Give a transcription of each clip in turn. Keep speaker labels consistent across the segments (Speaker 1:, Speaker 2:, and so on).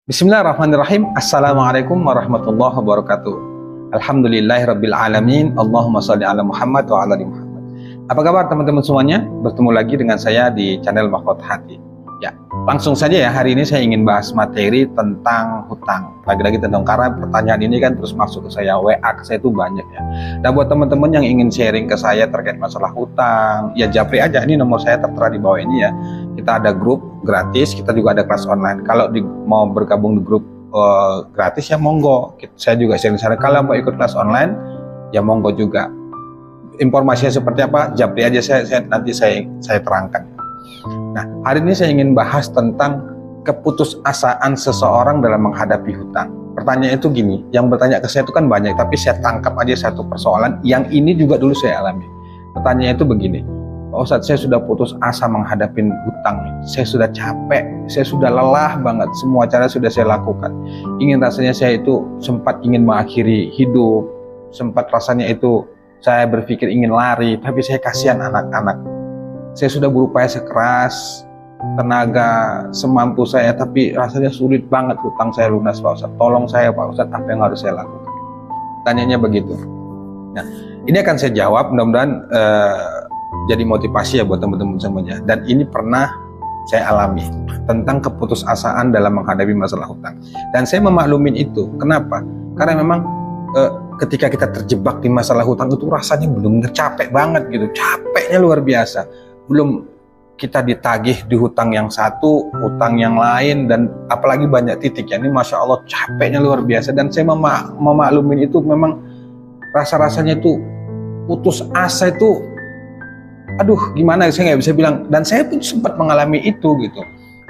Speaker 1: Bismillahirrahmanirrahim. Assalamualaikum warahmatullahi wabarakatuh. Alhamdulillahirabbil alamin. Allahumma shalli ala Muhammad wa ala ali Muhammad. Apa kabar teman-teman semuanya? Bertemu lagi dengan saya di channel Mahkota Hati. Ya, langsung saja ya, hari ini saya ingin bahas materi tentang hutang. Lagi-lagi tentang, karena pertanyaan ini kan terus masuk ke saya, WA ke saya itu banyak ya. Dan buat teman-teman yang ingin sharing ke saya terkait masalah hutang, ya japri aja, ini nomor saya tertera di bawah ini ya. Kita ada grup gratis, kita juga ada kelas online. Kalau mau bergabung di grup gratis ya monggo. Saya juga sharing di sana. Kalau mau ikut kelas online ya monggo juga. Informasinya seperti apa? Japri aja, nanti saya terangkan. Nah, hari ini saya ingin bahas tentang keputusasaan seseorang dalam menghadapi hutang. Pertanyaan itu gini, yang bertanya ke saya itu kan banyak, tapi saya tangkap aja satu persoalan yang ini juga dulu saya alami. Pertanyaan itu begini, Pak Ustadz, saya sudah putus asa menghadapi hutang, saya sudah capek, saya sudah lelah banget, semua cara sudah saya lakukan. Rasanya saya itu sempat ingin mengakhiri hidup, sempat rasanya itu saya berpikir ingin lari, tapi saya kasihan anak-anak. Saya sudah berupaya sekeras tenaga semampu saya, tapi rasanya sulit banget hutang saya lunas, Pak Ustadz. Tolong saya, Pak Ustadz, apa yang harus saya lakukan? Tanyanya begitu. Nah, ini akan saya jawab, mudah-mudahan jadi motivasi ya buat teman-teman semuanya. Dan ini pernah saya alami tentang keputusasaan dalam menghadapi masalah hutang. Dan saya memaklumin itu. Kenapa? Karena memang ketika kita terjebak di masalah hutang itu rasanya benar-benar capek banget gitu. Capeknya luar biasa. Belum kita ditagih di hutang yang satu, hutang yang lain, dan apalagi banyak titik ya. Ini Masya Allah capeknya luar biasa. Dan saya memaklumin itu, memang rasa-rasanya itu putus asa itu, aduh gimana, saya nggak bisa bilang. Dan saya pun sempat mengalami itu gitu,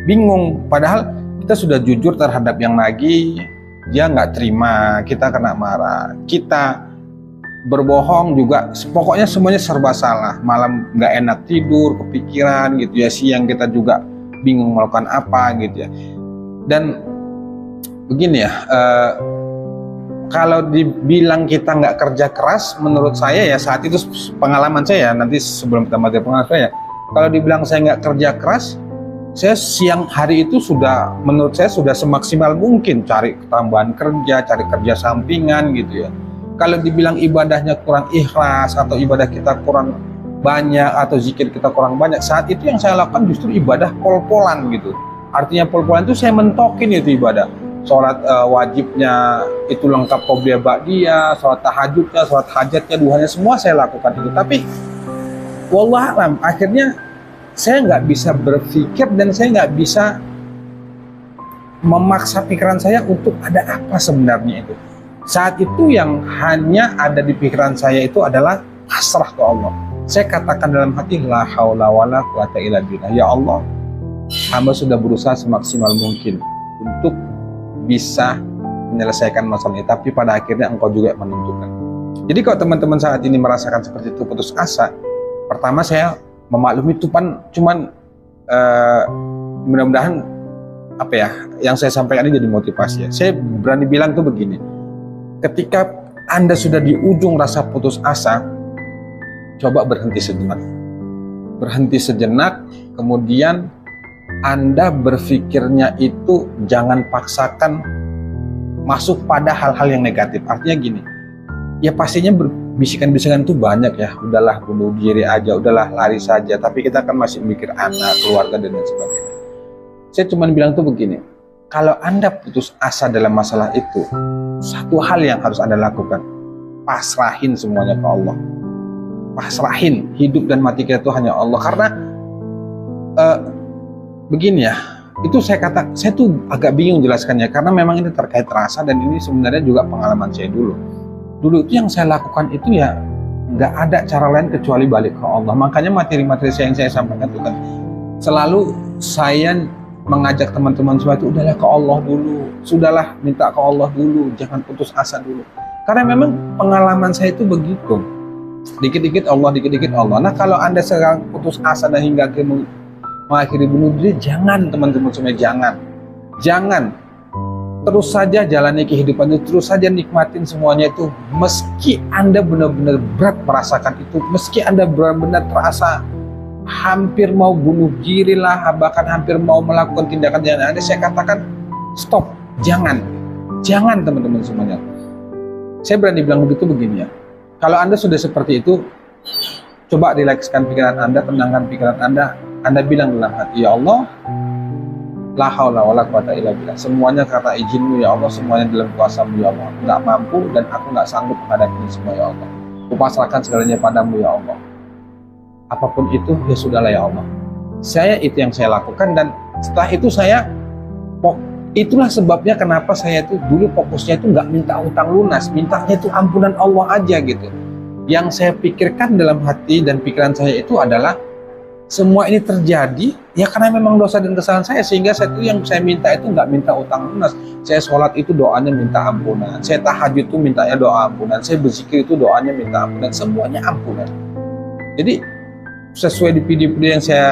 Speaker 1: bingung. Padahal kita sudah jujur terhadap yang nagih, dia nggak terima, kita kena marah, kita berbohong juga, pokoknya semuanya serba salah. Malam nggak enak tidur, kepikiran gitu ya, siang kita juga bingung melakukan apa gitu ya. Dan begini ya, kalau dibilang kita nggak kerja keras, menurut saya ya, saat itu pengalaman saya, nanti sebelum kita materi pengalaman saya, kalau dibilang saya nggak kerja keras, saya siang hari itu sudah, menurut saya sudah semaksimal mungkin cari tambahan kerja, cari kerja sampingan gitu ya. Kalau dibilang ibadahnya kurang ikhlas, atau ibadah kita kurang banyak, atau zikir kita kurang banyak, saat itu yang saya lakukan justru ibadah pol-polan gitu. Artinya pol-polan itu saya mentokin itu ibadah. Sholat wajibnya itu lengkap qobliyah ba'diyah, sholat tahajudnya, sholat hajatnya, duhanya, semua saya lakukan itu. Tapi wallahualam, akhirnya saya nggak bisa berpikir, dan saya nggak bisa memaksa pikiran saya untuk ada apa sebenarnya itu. Saat itu yang hanya ada di pikiran saya itu adalah pasrah ke Allah. Saya katakan dalam hati, la haula wala quwata illa billah. Ya Allah, hamba sudah berusaha semaksimal mungkin untuk bisa menyelesaikan masalah ini, tapi pada akhirnya Engkau juga menentukan. Jadi kalau teman-teman saat ini merasakan seperti itu, putus asa, pertama saya memaklumi itu cuman mudah-mudahan apa ya, yang saya sampaikan ini jadi motivasi ya. Saya berani bilang tuh begini, ketika Anda sudah di ujung rasa putus asa, coba berhenti sejenak. Berhenti sejenak, kemudian Anda berpikirnya itu jangan paksakan masuk pada hal-hal yang negatif. Artinya gini, ya pastinya bisikan-bisikan itu banyak ya, udahlah bunuh diri aja, udahlah lari saja, tapi kita kan masih mikir anak, keluarga, dan lain sebagainya. Saya cuma bilang tuh begini, kalau Anda putus asa dalam masalah itu, satu hal yang harus Anda lakukan, pasrahin semuanya ke Allah. Pasrahin, hidup dan mati kita itu hanya Allah. Karena begini ya, itu saya tuh agak bingung jelaskannya, karena memang ini terkait rasa, dan ini sebenarnya juga pengalaman saya dulu. Dulu itu yang saya lakukan itu ya nggak ada cara lain kecuali balik ke Allah. Makanya materi-materi yang saya sampaikan itu kan selalu saya mengajak teman-teman semua itu, udahlah ke Allah dulu, sudahlah minta ke Allah dulu, jangan putus asa dulu. Karena memang pengalaman saya itu begitu, dikit-dikit Allah, dikit-dikit Allah. Nah, kalau Anda sekarang putus asa dan hingga mengakhiri bunuh diri, jangan teman-teman semua, jangan. Terus saja jalani kehidupan itu, terus saja nikmatin semuanya itu, meski Anda benar-benar berat merasakan itu, meski Anda benar-benar terasa hampir mau bunuh diri lah, bahkan hampir mau melakukan tindakan yang ada, saya katakan stop, Jangan teman-teman semuanya. Saya berani bilang begitu begini ya. Kalau Anda sudah seperti itu, coba rilekskan pikiran Anda, tenangkan pikiran Anda. Anda bilang dalam hati, ya Allah, la haula wala quwata illa billah. Semuanya karena izin-Mu ya Allah, semuanya dalam kuasa-Mu ya Allah. Aku nggak mampu dan aku nggak sanggup menghadapi ini semua ya Allah. Kupasrahkan segalanya padamu ya Allah. Apapun itu ya sudahlah ya Allah. Itu yang saya lakukan, dan setelah itu itulah sebabnya kenapa saya itu dulu fokusnya itu nggak minta utang lunas, mintanya itu ampunan Allah aja gitu. Yang saya pikirkan dalam hati dan pikiran saya itu adalah semua ini terjadi ya karena memang dosa dan kesalahan saya, sehingga yang saya minta itu nggak minta utang lunas. Saya sholat itu doanya minta ampunan, saya tahajud itu mintanya doa ampunan, saya berzikir itu doanya minta ampunan, semuanya ampunan. Jadi sesuai di video-video yang saya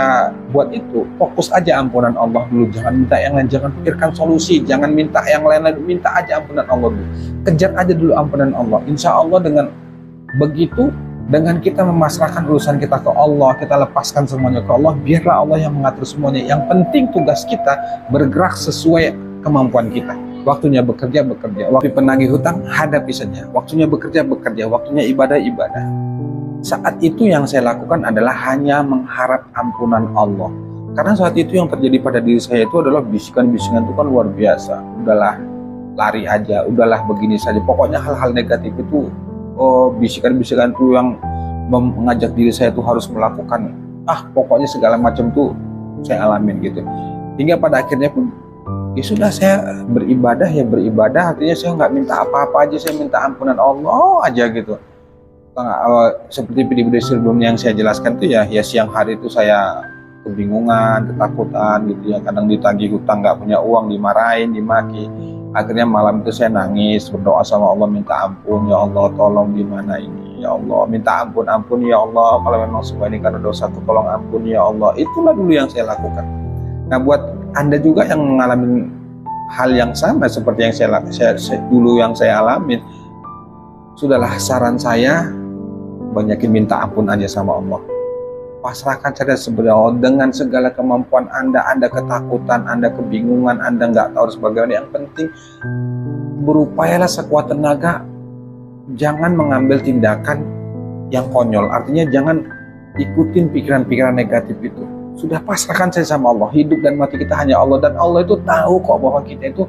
Speaker 1: buat itu, fokus aja ampunan Allah dulu, jangan minta yang lain, jangan pikirkan solusi, jangan minta yang lain-lain, minta aja ampunan Allah dulu, kejar aja dulu ampunan Allah. Insya Allah dengan begitu, dengan kita memasrahkan urusan kita ke Allah, kita lepaskan semuanya ke Allah, biarlah Allah yang mengatur semuanya. Yang penting tugas kita bergerak sesuai kemampuan kita. Waktunya bekerja, waktu penagih hutang, hadapi saja. Waktunya bekerja, waktunya ibadah. Saat itu yang saya lakukan adalah hanya mengharap ampunan Allah. Karena saat itu yang terjadi pada diri saya itu adalah bisikan-bisikan itu kan luar biasa. Udahlah, lari aja, udahlah begini saja. Pokoknya hal-hal negatif itu, bisikan-bisikan itu yang mengajak diri saya itu harus melakukan, pokoknya segala macam tuh saya alamin gitu. Hingga pada akhirnya pun, ya sudah, saya beribadah, artinya saya nggak minta apa-apa aja, saya minta ampunan Allah aja gitu. Seperti video-video sebelumnya yang saya jelaskan tuh ya siang hari itu saya kebingungan, ketakutan gitu ya, kadang ditagih hutang, nggak punya uang, dimarahin, dimaki. Akhirnya malam itu saya nangis, berdoa sama Allah, minta ampun, ya Allah tolong gimana ini, ya Allah minta ampun ya Allah, kalau memang semua ini karena dosaku, tolong ampun ya Allah. Itulah dulu yang saya lakukan. Nah, buat Anda juga yang mengalami hal yang sama seperti yang saya alamin, sudahlah, saran saya banyakin minta ampun aja sama Allah. Pasrahkan saja sebenarnya dengan segala kemampuan Anda ketakutan, Anda kebingungan, Anda nggak tahu harus bagaimana. Yang penting berupayalah sekuat tenaga, jangan mengambil tindakan yang konyol. Artinya jangan ikutin pikiran-pikiran negatif itu. Sudah pasrahkan saja sama Allah. Hidup dan mati kita hanya Allah, dan Allah itu tahu kok bahwa kita itu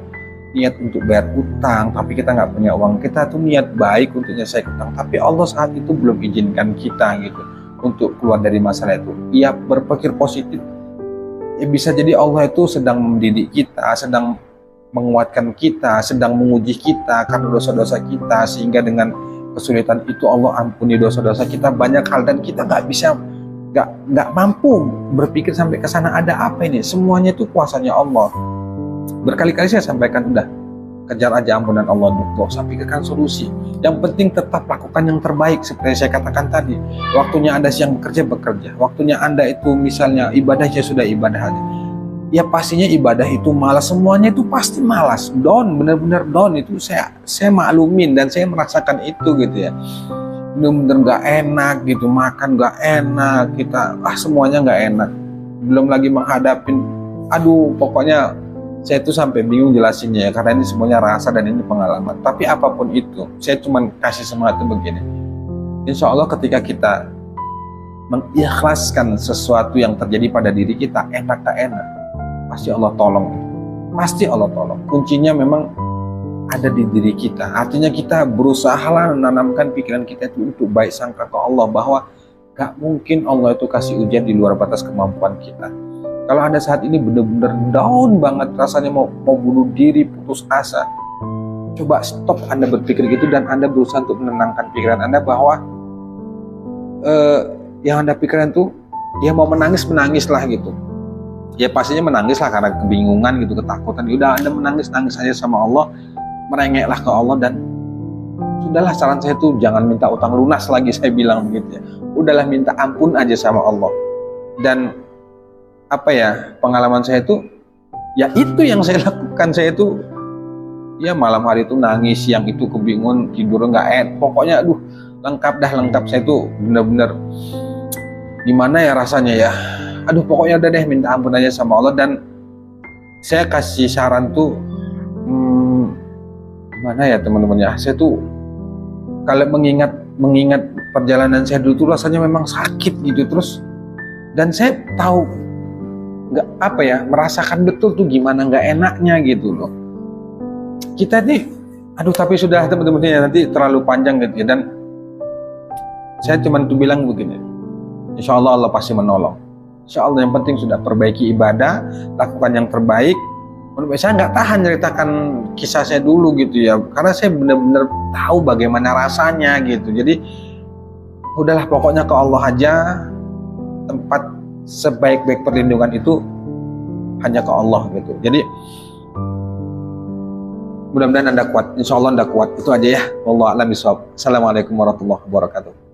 Speaker 1: niat untuk bayar utang, tapi kita nggak punya uang. Kita tuh niat baik untuk nyelesaikan utang, tapi Allah saat itu belum izinkan kita gitu untuk keluar dari masalah itu. Ya, berpikir positif. Ya, bisa jadi Allah itu sedang mendidik kita, sedang menguatkan kita, sedang menguji kita karena dosa-dosa kita, sehingga dengan kesulitan itu Allah ampuni dosa-dosa kita banyak hal, dan kita nggak mampu berpikir sampai ke sana, ada apa ini? Semuanya itu kuasanya Allah. Berkali-kali saya sampaikan, udah kejar aja ampunan Allah dulu, usah pikirkan solusi. Yang penting tetap lakukan yang terbaik seperti saya katakan tadi. Waktunya Anda siang bekerja, waktunya Anda itu misalnya ibadah, ya sudah ibadah aja. Ya pastinya ibadah itu malas, semuanya itu pasti malas, down, benar-benar down. Itu saya maklumin dan saya merasakan itu gitu ya. Benar-benar nggak enak gitu, makan nggak enak, kita semuanya nggak enak. Belum lagi menghadapin, pokoknya saya tuh sampai bingung jelasinnya ya, karena ini semuanya rasa dan ini pengalaman. Tapi apapun itu, saya cuma kasih semangat itu begini. Insya Allah ketika kita mengikhlaskan sesuatu yang terjadi pada diri kita, enak tak enak, pasti Allah tolong. Pasti Allah tolong. Kuncinya memang ada di diri kita. Artinya kita berusaha menanamkan pikiran kita itu untuk baik sangka ke Allah, bahwa gak mungkin Allah itu kasih ujian di luar batas kemampuan kita. Kalau Anda saat ini benar-benar down banget, rasanya mau bunuh diri, putus asa, coba stop Anda berpikir gitu, dan Anda berusaha untuk menenangkan pikiran Anda bahwa yang Anda pikirkan tuh, ya mau menangislah gitu. Ya pastinya menangislah karena kebingungan gitu, ketakutan. Udah Anda menangis aja sama Allah, merengeklah ke Allah, dan sudahlah, saran saya tuh jangan minta utang lunas lagi, saya bilang begitu ya. Udahlah, minta ampun aja sama Allah. Dan pengalaman saya itu, ya itu yang saya lakukan. Saya itu ya malam hari itu nangis, siang itu kebingungan, tidur nggak enak, pokoknya lengkap. Saya itu benar-benar gimana ya rasanya ya, pokoknya udah deh, minta ampun aja sama Allah. Dan saya kasih saran tuh, Gimana ya teman-teman ya, saya tuh kalau mengingat perjalanan saya dulu tuh rasanya memang sakit gitu terus, dan saya tahu nggak apa ya, merasakan betul tuh gimana nggak enaknya gitu loh. Kita nih, aduh tapi sudah teman-teman ya, nanti terlalu panjang gitu ya, dan saya cuma tuh bilang begini, insya Allah Allah pasti menolong. Insya Allah yang penting sudah perbaiki ibadah, lakukan yang terbaik. Saya nggak tahan ceritakan kisah saya dulu gitu ya, karena saya benar-benar tahu bagaimana rasanya gitu. Jadi udahlah pokoknya ke Allah aja. Tempat sebaik-baik perlindungan itu hanya ke Allah gitu. Jadi mudah-mudahan Anda kuat, insya Allah Anda kuat. Itu aja ya. Wallahu a'lam bishawab. Assalamualaikum warahmatullahi wabarakatuh.